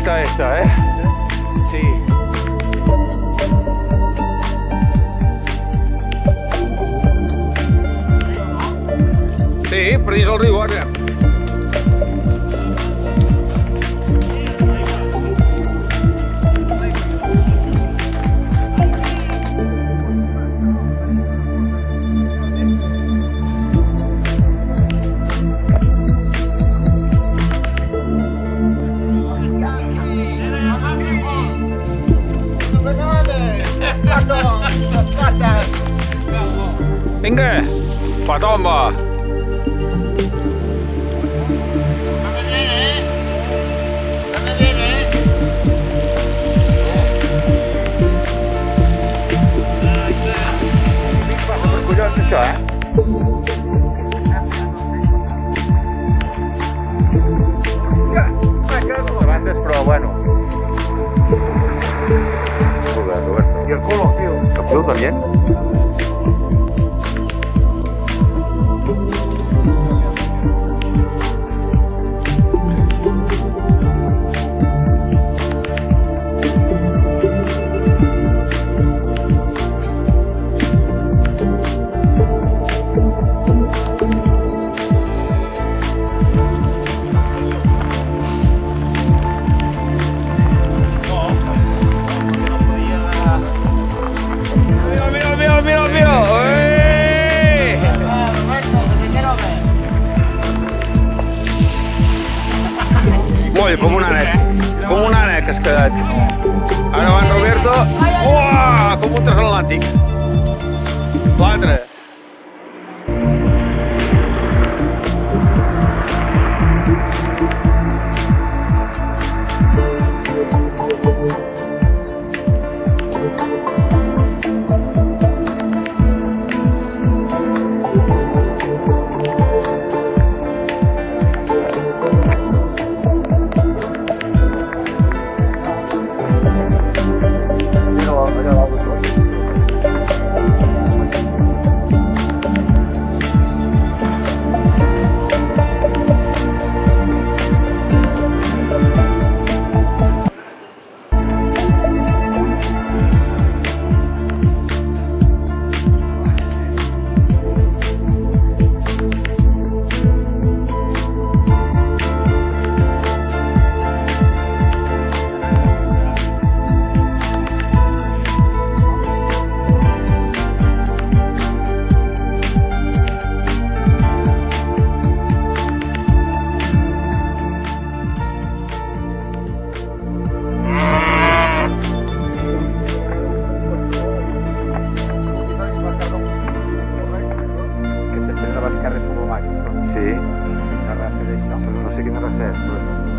bonita esta, ¿eh? Sí. Sí, perdís el riu, ara. Vinga, pa tomba. Collons, això, eh? Avances, però bueno. Joder, Roberto. Y el culo, tío. ¿El culo también? Moll, com un ànec has quedat. Ara va en Roberto. Uah, com un transatlàntic. L'altre. Sí. No sé quina raça és això. No sé quina raça és, però és